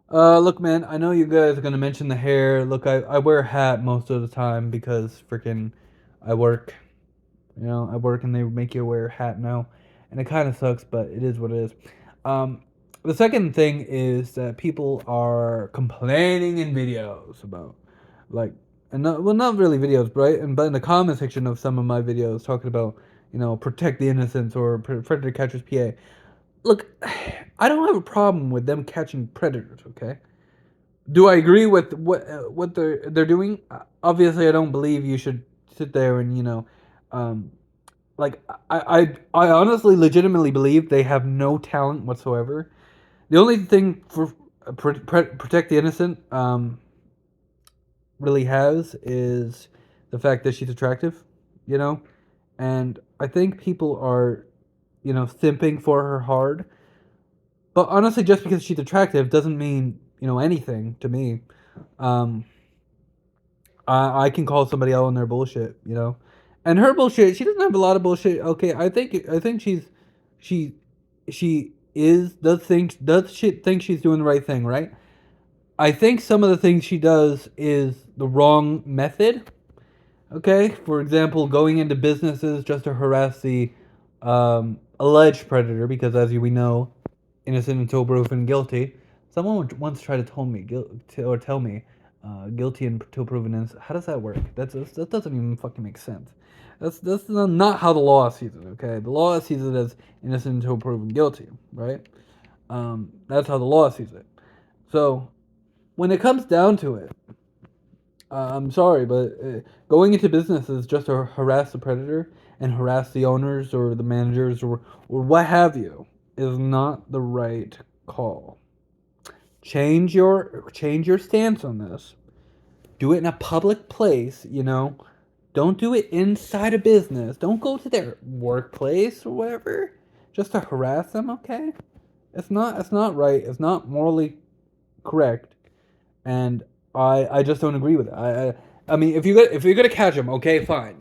Look, man, I know you guys are gonna mention the hair. Look, I wear a hat most of the time because freaking I work. I work and they make you wear a hat now, and it kind of sucks, but it is what it is. Um, the second thing is that people are complaining in videos about, like, and not, well, not really videos, right? But in the comment section of some of my videos, talking about, protect the innocents or predator catchers PA. Look, I don't have a problem with them catching predators. Okay, do I agree with what they're doing? Obviously, I don't believe you should sit there and um, like I honestly, legitimately believe they have no talent whatsoever. The only thing for protect the innocent really has is the fact that she's attractive, you know, and I think people are simping for her hard. But honestly, just because she's attractive doesn't mean anything to me. Um, I can call somebody out on their bullshit. And her bullshit, she doesn't have a lot of bullshit. Okay, I think she she is does she think she's doing the right thing, right? I think some of the things she does is the wrong method. Okay, for example, going into businesses just to harass the alleged predator, because as we know, innocent until proven guilty. Someone once tried to tell me guilty until proven innocent. How does that work? That doesn't even fucking make sense. That's not how the law sees it. Okay, the law sees it as innocent until proven guilty, right? That's how the law sees it. So when it comes down to it, I'm sorry, but going into businesses just to harass the predator and harass the owners or the managers or what have you is not the right call. Change your stance on this. Do it in a public place. Don't do it inside a business. Don't go to their workplace or whatever just to harass them, okay? It's not right. It's not morally correct, and I just don't agree with it. I mean, if you're gonna catch them, okay, fine.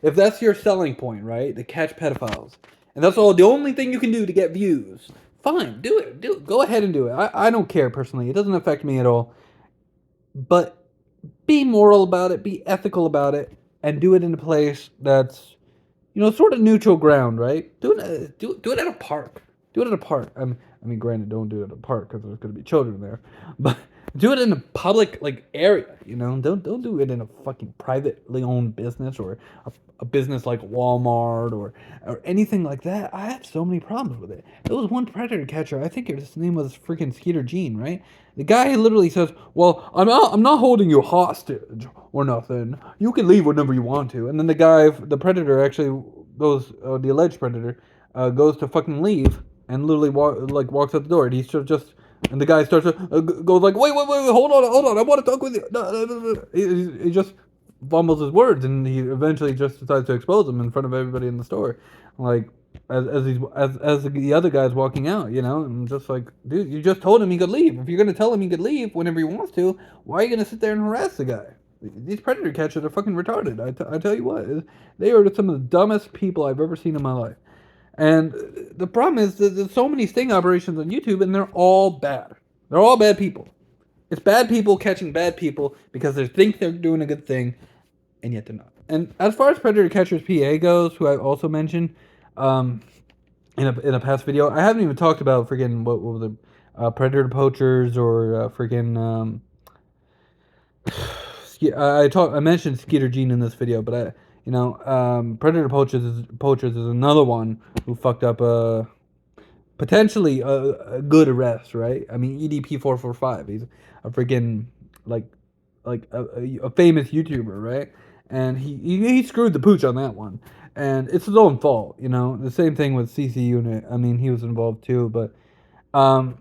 If that's your selling point, right, to catch pedophiles, and that's the only thing you can do to get views, fine, do it. Go ahead and do it. I don't care personally. It doesn't affect me at all. But be moral about it. Be ethical about it, and do it in a place that's sort of neutral ground, right? Do it at a park. Do it at a park. I mean, granted, don't do it at a park because there's going to be children there, but do it in a public area. Don't do it in a fucking privately owned business or a business like Walmart or anything like that. I have so many problems with it. There was one predator catcher. I think his name was freaking Skeeter Jean, right? The guy literally says, "Well, I'm not holding you hostage or nothing. You can leave whenever you want to." And then the predator actually goes, the alleged predator, goes to fucking leave and literally walks out the door. And he's just, and the guy starts to goes like, wait, hold on, I want to talk with you. No, no, no, no. He just fumbles his words, and he eventually just decides to expose him in front of everybody in the store, like as the other guy's walking out, and just like, dude, you just told him he could leave. If you're gonna tell him he could leave whenever he wants to, why are you gonna sit there and harass the guy? These predator catchers are fucking retarded. I tell you what, they are some of the dumbest people I've ever seen in my life. And the problem is that there's so many sting operations on YouTube, and they're all bad. They're all bad people. It's bad people catching bad people because they think they're doing a good thing, and yet they're not. And as far as Predator Catchers PA goes, who I also mentioned um, in a past video, I haven't even talked about freaking what was it, Predator Poachers or freaking I mentioned Skeeter Jean in this video, but Predator Poachers is another one who fucked up potentially a good arrest, right? I mean, EDP 445. He's a freaking like a famous YouTuber, right? And he screwed the pooch on that one, and it's his own fault. The same thing with CC Unit. I mean, he was involved too, but um,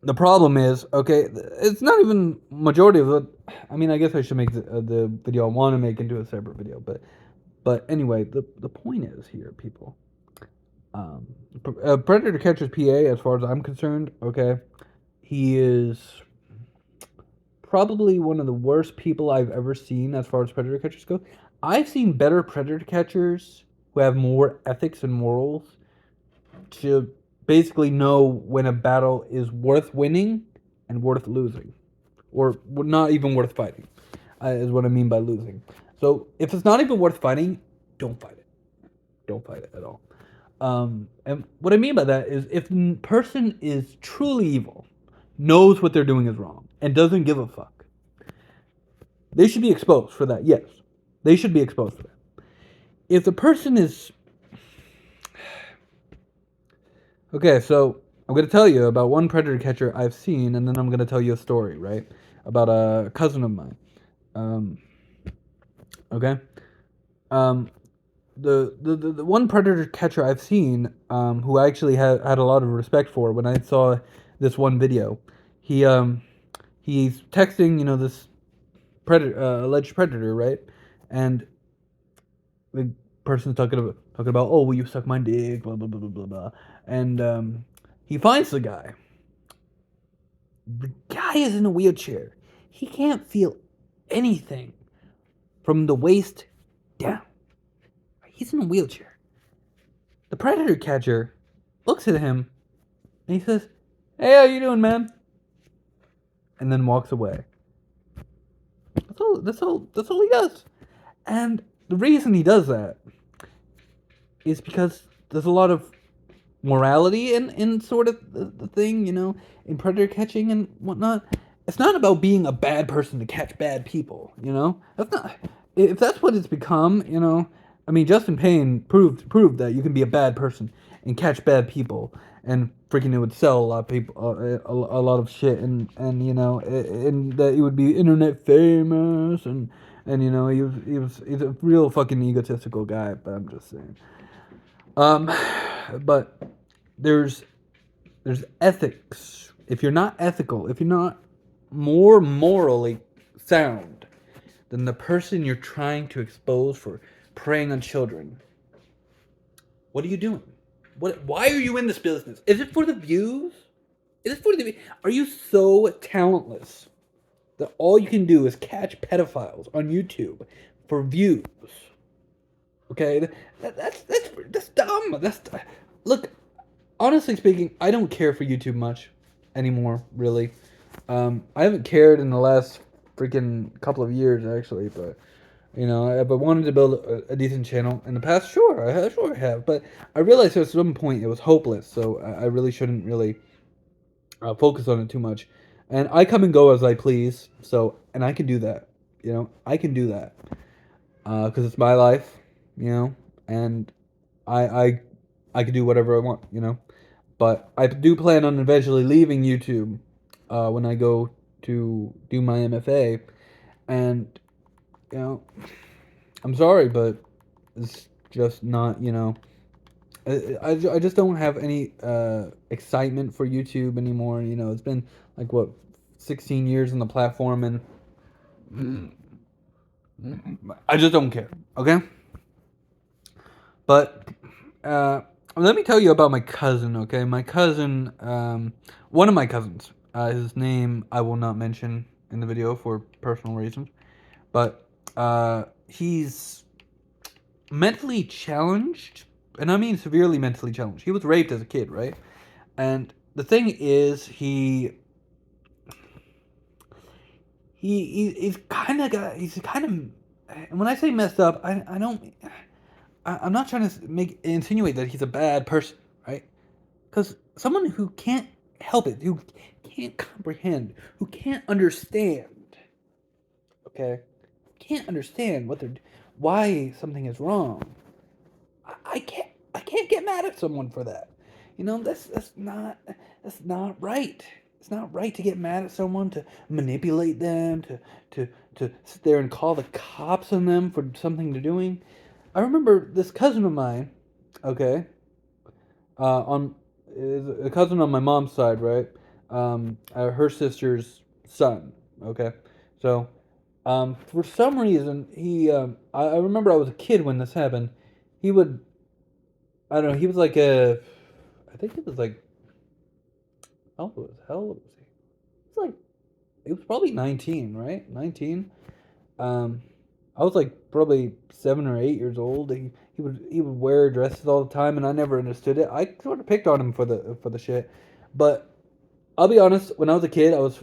the problem is, okay, it's not even majority of it. I mean, I guess I should make the video I want to make into a separate video, but anyway, the point is here, people. Um, Predator Catchers PA, as far as I'm concerned, okay, he is probably one of the worst people I've ever seen as far as predator catchers go. I've seen better predator catchers who have more ethics and morals to basically know when a battle is worth winning and worth losing, or not even worth fighting, is what I mean by losing. So if it's not even worth fighting, don't fight it. Don't fight it at all. And what I mean by that is if the person is truly evil, knows what they're doing is wrong, and doesn't give a fuck, they should be exposed for that. Yes, they should be exposed for that. If the person is okay, so I'm gonna tell you about one predator catcher I've seen, and then I'm gonna tell you a story, right, about a cousin of mine. Um, okay, um, the one predator catcher I've seen, who I actually had a lot of respect for when I saw this one video. He he's texting, this predator, alleged predator, right, and the person's talking about, oh, will you suck my dick, blah blah blah blah blah blah, and he finds the guy. The guy is in a wheelchair. He can't feel anything from the waist down. He's in a wheelchair. The predator catcher looks at him and he says, "Hey, how you doing, man?" And then walks away. That's all. That's all. That's all he does. And the reason he does that is because there's a lot of morality in sort of the thing, in predator catching and whatnot. It's not about being a bad person to catch bad people, That's not. If that's what it's become, I mean, Justin Payne proved that you can be a bad person and catch bad people, and freaking it would sell a lot of people, a lot of shit, and and that he would be internet famous, and he's a real fucking egotistical guy. But I'm just saying. Um, but there's ethics. If you're not ethical, if you're not more morally sound than the person you're trying to expose for preying on children, what are you doing? Why are you in this business? Is it for the views? Is it for the? Are you so talentless that all you can do is catch pedophiles on YouTube for views? Okay, that's dumb. Look. Honestly speaking, I don't care for YouTube much anymore. Really, I haven't cared in the last freaking couple of years actually. But I've wanted to build a decent channel in the past. Sure, I have. But I realized at some point it was hopeless. So I really shouldn't really focus on it too much. And I come and go as I please. So and I can do that. I can do that because it's my life. And I I I can do whatever I want. But I do plan on eventually leaving YouTube when I go to do my MFA. And, you know, I'm sorry, but it's just not, I just don't have any excitement for YouTube anymore. It's been like, what, 16 years on the platform, and I just don't care, okay? But let me tell you about my cousin, okay? My cousin, one of my cousins, his name I will not mention in the video for personal reasons, but he's mentally challenged, and I mean severely mentally challenged. He was raped as a kid, right? And the thing is, he's kind of, and when I say messed up, I don't. I'm not trying to insinuate that he's a bad person, right? Because someone who can't help it, who can't comprehend, who can't understand, okay, can't understand why something is wrong. I can't get mad at someone for that. That's not right. It's not right to get mad at someone, to manipulate them, to sit there and call the cops on them for something they're doing. I remember this cousin of mine, okay, on is a cousin on my mom's side, right? Her sister's son, okay. So, for some reason, I remember I was a kid when this happened. He would, I don't know, he was like I think it was like, how old was he? It's like, it was probably 19, right? 19. Um, I was like probably 7 or 8 years old. He would wear dresses all the time, and I never understood it. I sort of picked on him for the shit, but I'll be honest. When I was a kid, I was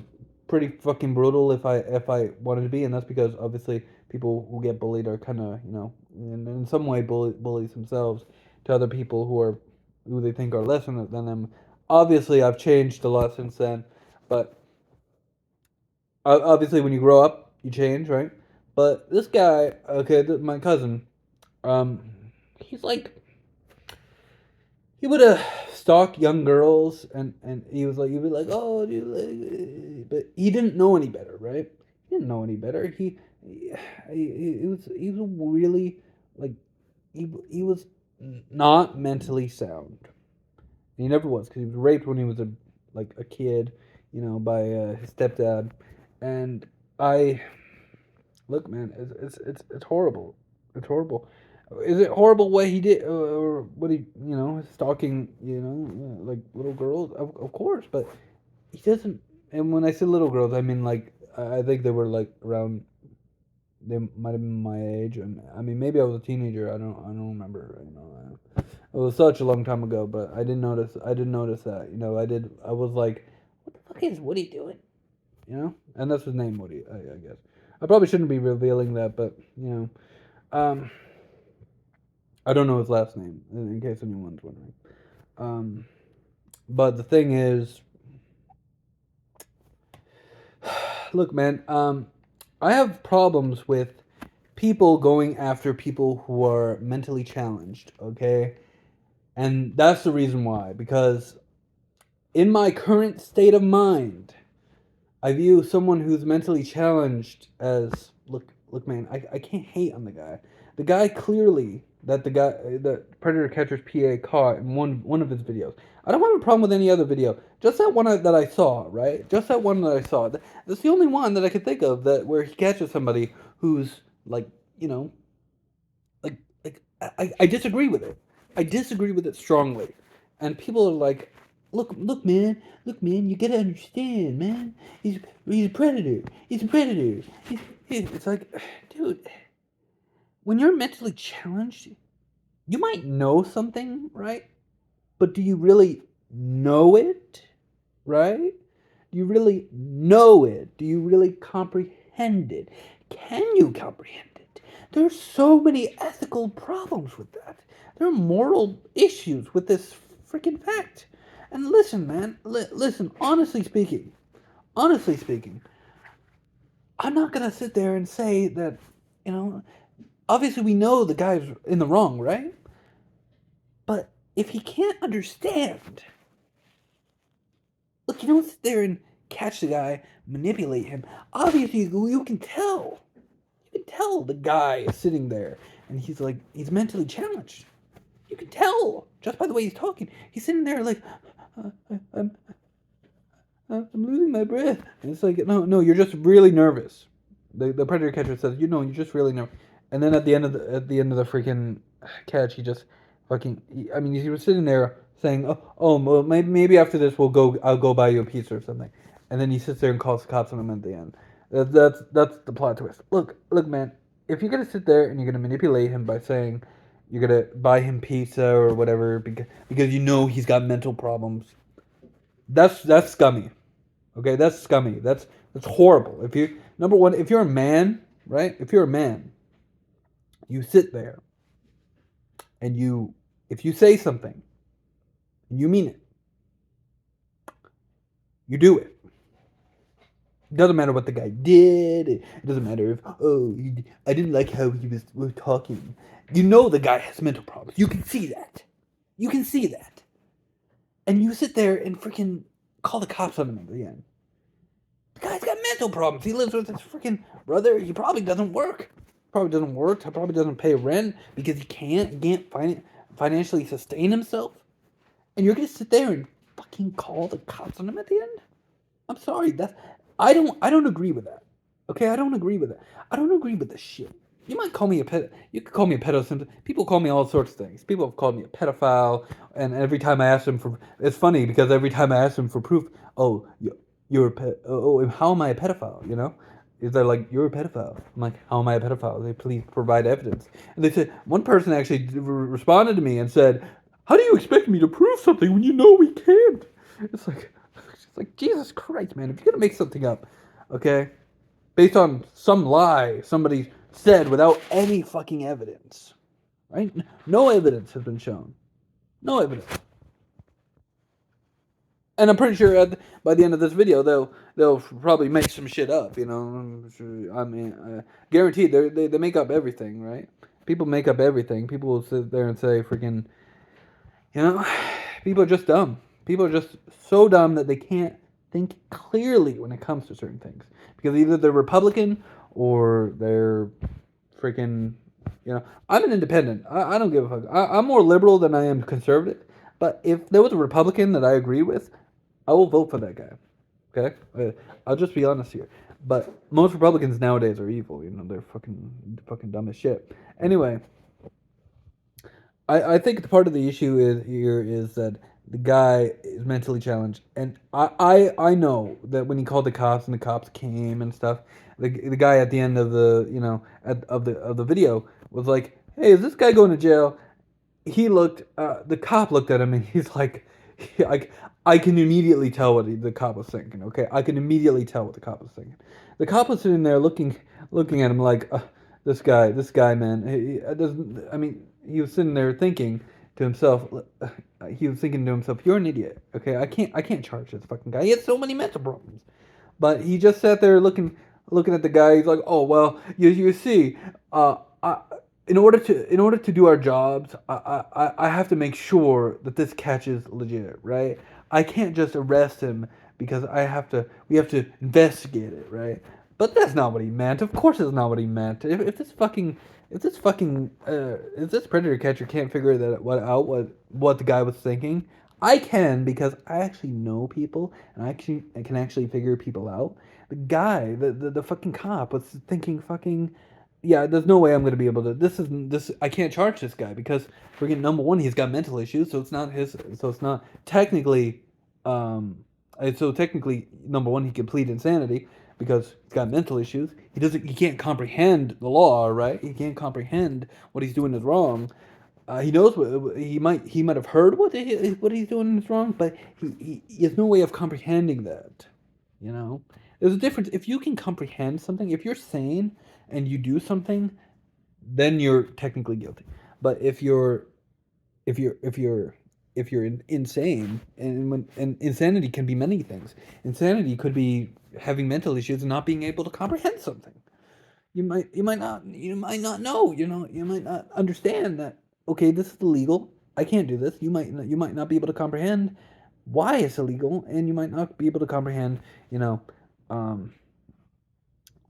pretty fucking brutal if I wanted to be, and that's because obviously people who get bullied are kind of in some way bullies themselves to other people who they think are less than them. Obviously, I've changed a lot since then, but obviously when you grow up, you change, right? But this guy, okay, my cousin, um, he's like he would stalk young girls, and he would like, oh, dude, but he didn't know any better, right? He didn't know any better. He was really like he was not mentally sound. He never was because he was raped when he was a kid, by his stepdad, and I look, man, it's horrible. It's horrible. Is it horrible what he did, or what he, stalking, like little girls? Of course, but he doesn't. And when I say little girls, I mean like I think they were like around. They might have been my age. And I mean, maybe I was a teenager. I don't remember. It was such a long time ago, but I didn't notice. I didn't notice that. I did. I was like, what the fuck is Woody doing? And that's his name, Woody. I guess. I probably shouldn't be revealing that, but um, I don't know his last name in case anyone's wondering. Um, but the thing is, look, man, I have problems with people going after people who are mentally challenged. Okay, and that's the reason why. Because in my current state of mind, I view someone who's mentally challenged as look, man. I can't hate on the guy. The guy clearly that Predator Catcher's PA caught in one of his videos. I don't have a problem with any other video. Just that one that I saw, right? Just that one that I saw. That's the only one that I could think of that where he catches somebody who's like you know I disagree with it. I disagree with it strongly. And people are like, look, man, you gotta understand, man. He's a predator. He's a predator. It's like, dude, when you're mentally challenged, you might know something, right? But do you really know it, right? Do you really know it? Do you really comprehend it? Can you comprehend it? There's so many ethical problems with that. There are moral issues with this freaking fact. And listen, man, listen, honestly speaking, I'm not gonna sit there and say that, you know, obviously we know the guy's in the wrong, right? But if he can't understand, look, you don't sit there and catch the guy, manipulate him. Obviously, you can tell. You can tell the guy is sitting there and he's mentally challenged. You can tell just by the way he's talking. He's sitting there like, I'm I'm losing my breath. And it's like, no, you're just really nervous. The predator catcher says, you're just really nervous. And then at the end of the freaking catch, he just I mean, he was sitting there saying, oh, well, maybe after this I'll go buy you a pizza or something. And then he sits there and calls the cops on him at the end. That's the plot twist. Look, man. If you're gonna sit there and you're gonna manipulate him by saying you're gonna buy him pizza or whatever because you know he's got mental problems, that's scummy. Okay, that's scummy. That's horrible. If you number one, if you're a man, right? If you're a man, you sit there and if you say something, you mean it. You do it. It doesn't matter what the guy did. It doesn't matter if I didn't like how he was talking. You know the guy has mental problems. You can see that. You can see that. And you sit there and freaking call the cops on him at the end. The guy's got mental problems. He lives with his freaking brother. He probably doesn't work. Probably doesn't work. Probably doesn't pay rent because he can't financially sustain himself. And you're gonna sit there and fucking call the cops on him at the end? I'm sorry. I don't agree with that. Okay, I don't agree with that. I don't agree with this shit. You might call me a pet. You could call me a pedophile. People call me all sorts of things. People have called me a pedophile, and every time I ask them for, it's funny because every time I ask them for proof, oh, you're a pet. Oh, how am I a pedophile? is they're like, you're a pedophile. I'm like, how am I a pedophile? They please provide evidence. And they said, one person actually responded to me and said, how do you expect me to prove something when you know we can't? It's like Jesus Christ, man. If you're gonna make something up, okay, based on some lie somebody said without any fucking evidence, right? No evidence has been shown. No evidence. And I'm pretty sure by the end of this video, they'll probably make some shit up. You know, I mean, guaranteed they make up everything, right? People make up everything. People will sit there and say, "Freaking," you know, people are just dumb. People are just so dumb that they can't think clearly when it comes to certain things because either they're Republican or they're freaking. You know, I'm an independent. I don't give a fuck. I'm more liberal than I am conservative. But if there was a Republican that I agree with, I will vote for that guy. Okay, I'll just be honest here. But most Republicans nowadays are evil. You know, they're fucking dumb as shit. Anyway, I think the part of the issue is that the guy is mentally challenged, and I know that when he called the cops and the cops came and stuff, the guy at the end of the of the video was like, "Hey, is this guy going to jail?" The cop looked at him and he's like, I can immediately tell what the cop was thinking. Okay, I can immediately tell what the cop was thinking. The cop was sitting there looking at him like, this guy, man. Doesn't. I mean, he was sitting there thinking to himself. He was thinking to himself, "You're an idiot." Okay, I can't charge this fucking guy. He has so many mental problems. But he just sat there looking at the guy. He's like, "Oh well, you see, in order to do our jobs, I have to make sure that this catch is legit, right? I can't just arrest him because we have to investigate it, right?" But that's not what he meant. Of course, it's not what he meant. If this predator catcher can't figure what the guy was thinking, I can because I actually know people and I can actually figure people out. The guy, the fucking cop was thinking fucking, yeah, there's no way I'm gonna be able to. I can't charge this guy because freaking number one, he's got mental issues, so it's not technically, so technically number one, he can plead insanity because he's got mental issues. He can't comprehend the law, right? He can't comprehend what he's doing is wrong. He knows what he might have heard what he's doing is wrong, but he has no way of comprehending that. You know, there's a difference. If you can comprehend something, if you're sane and you do something, then you're technically guilty. But if you're insane, and insanity can be many things. Insanity could be having mental issues and not being able to comprehend something. You might not know. You know, you might not understand that. Okay, this is illegal. I can't do this. You might not be able to comprehend why it's illegal, and you might not be able to comprehend. You know, um,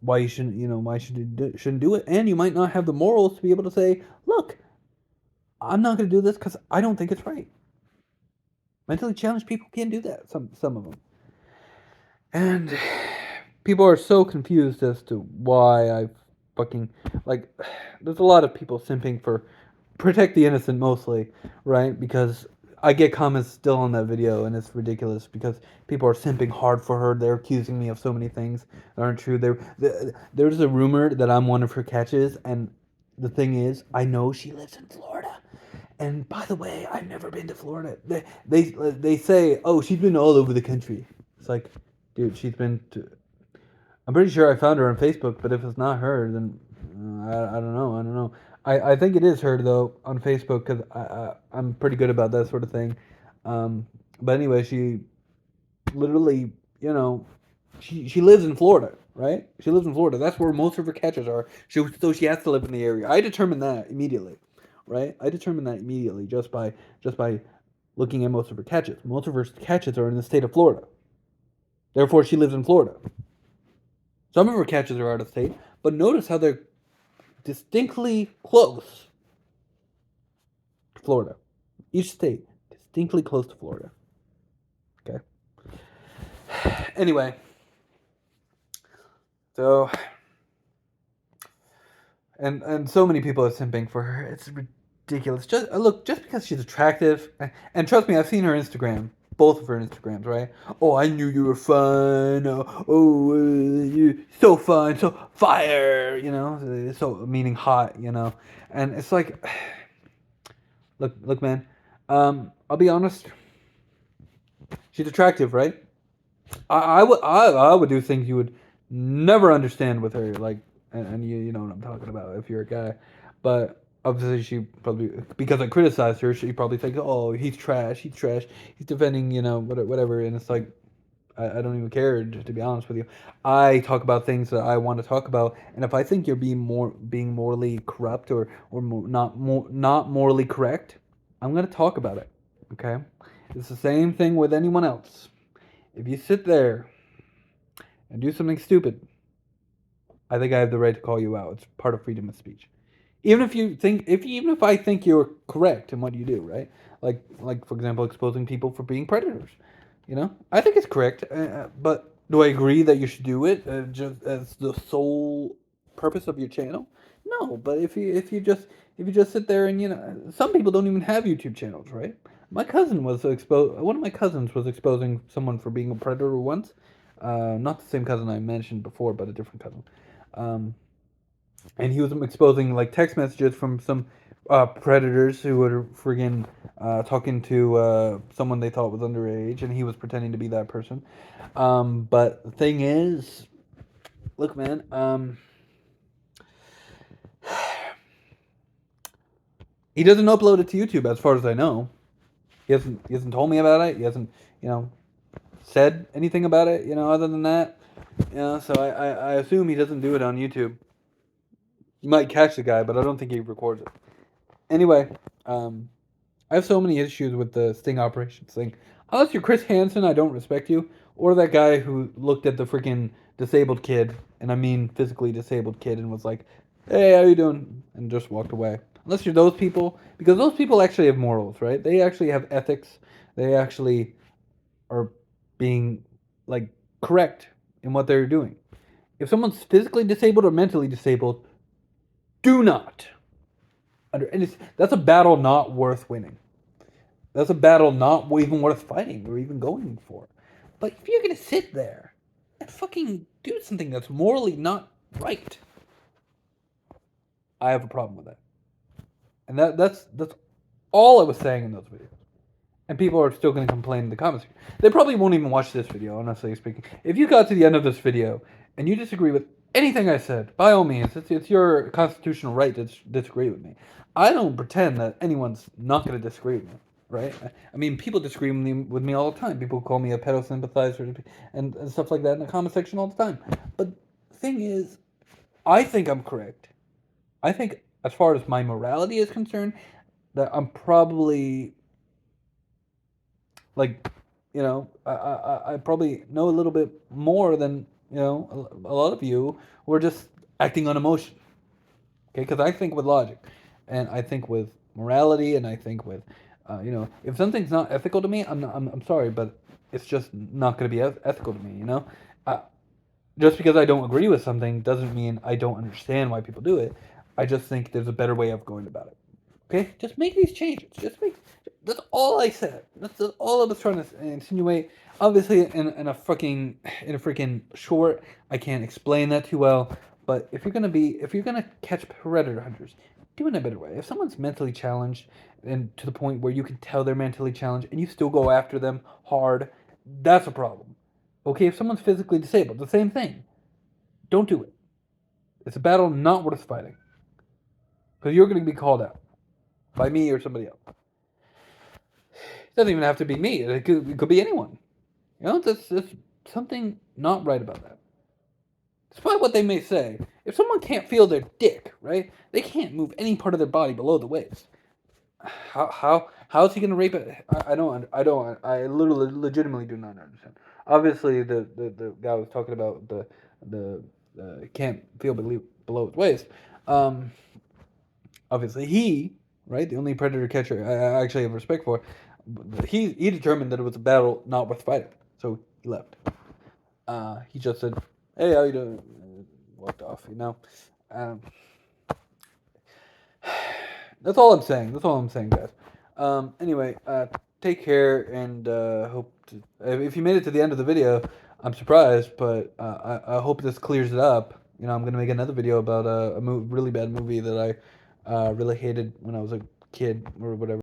why you shouldn't. You know, why shouldn't do it, and you might not have the morals to be able to say, "Look, I'm not going to do this because I don't think it's right." Mentally challenged people can't do that. Some of them, and people are so confused as to why I fucking like. There's a lot of people simping for protect the innocent mostly, right? Because I get comments still on that video, and it's ridiculous because people are simping hard for her. They're accusing me of so many things that aren't true. There's a rumor that I'm one of her catches, and the thing is, I know she lives in Florida. And by the way, I've never been to Florida. They say, oh, she's been all over the country. It's like, dude, she's been to. I'm pretty sure I found her on Facebook, but if it's not her, then I don't know. I don't know. I think it is her though on Facebook because I'm pretty good about that sort of thing. But anyway, she literally, you know, she lives in Florida, right? She lives in Florida. That's where most of her catches are. So she has to live in the area. I determined that immediately, right? I determined that immediately just by looking at most of her catches. Most of her catches are in the state of Florida. Therefore, she lives in Florida. Some of her catches are out of state, but notice how they're distinctly close to Florida. Each state distinctly close to Florida. Okay. Anyway, so and so many people are simping for her. It's ridiculous. Just look, just because she's attractive, and trust me, I've seen her Instagram. both of her Instagrams, right? Oh, I knew you were fun. You're so fun, so fire. So meaning hot. And it's like, look, man. I'll be honest. She's attractive, right? I would do things you would never understand with her, like, and you know what I'm talking about if you're a guy, but obviously she probably, because I criticized her, she probably thinks, oh, he's trash, he's defending, whatever, and it's like, I don't even care, to be honest with you. I talk about things that I want to talk about, and if I think you're being morally corrupt, or not morally correct, I'm gonna talk about it. Okay, it's the same thing with anyone else. If you sit there and do something stupid, I think I have the right to call you out. It's part of freedom of speech. Even if I think you're correct in what you do, right? Like for example, exposing people for being predators. I think it's correct. But do I agree that you should do it just as the sole purpose of your channel? No. But if you just sit there and some people don't even have YouTube channels, right? My cousin was exposed. One of my cousins was exposing someone for being a predator once. Not the same cousin I mentioned before, but a different cousin. Um, and he was exposing like text messages from some predators who were friggin' talking to someone they thought was underage, and he was pretending to be that person. But the thing is, look, man, he doesn't upload it to YouTube, as far as I know. He hasn't told me about it. He hasn't, said anything about it. Other than that, So I assume he doesn't do it on YouTube. You might catch the guy, but I don't think he records it. Anyway, I have so many issues with the sting operations thing. Unless you're Chris Hansen, I don't respect you. Or that guy who looked at the freaking disabled kid, and I mean physically disabled kid, and was like, "Hey, how you doing?" and just walked away. Unless you're those people, because those people actually have morals, right? They actually have ethics. They actually are being like correct in what they're doing. If someone's physically disabled or mentally disabled, do not and that's a battle not worth winning. That's a battle not even worth fighting or even going for. But if you're gonna sit there and fucking do something that's morally not right, I have a problem with that. And that's all I was saying in those videos. And people are still gonna complain in the comments. They probably won't even watch this video, honestly speaking. If you got to the end of this video and you disagree with anything I said, by all means, it's your constitutional right to disagree with me. I don't pretend that anyone's not going to disagree with me, right? I mean, people disagree with me all the time. People call me a pedo sympathizer and stuff like that in the comment section all the time. But the thing is, I think I'm correct. I think, as far as my morality is concerned, that I'm probably like, I probably know a little bit more than a lot of you who are just acting on emotion. Okay, because I think with logic, and I think with morality, and I think with, if something's not ethical to me, I'm sorry, but it's just not going to be ethical to me. Just because I don't agree with something doesn't mean I don't understand why people do it. I just think there's a better way of going about it. Okay, just make these changes. That's all I said. That's all I was trying to insinuate. Obviously, in a freaking short, I can't explain that too well. But if you're gonna catch predator hunters, do it in a better way. If someone's mentally challenged, and to the point where you can tell they're mentally challenged, and you still go after them hard, that's a problem. Okay, if someone's physically disabled, the same thing. Don't do it. It's a battle not worth fighting. Because you're going to be called out by me or somebody else. It doesn't even have to be me. It could be anyone. There's something not right about that. Despite what they may say, if someone can't feel their dick, right? They can't move any part of their body below the waist. How is he going to rape it? I literally legitimately do not understand. Obviously, the guy was talking about the can't feel below his waist. Obviously, right, the only predator catcher I actually have respect for, he determined that it was a battle not worth fighting, so he left. He just said, "Hey, how you doing?" And walked off. That's all I'm saying. That's all I'm saying, guys. Anyway, take care, and hope to, if you made it to the end of the video, I'm surprised, but I hope this clears it up. You know, I'm gonna make another video about really bad movie that I really hated when I was a kid or whatever.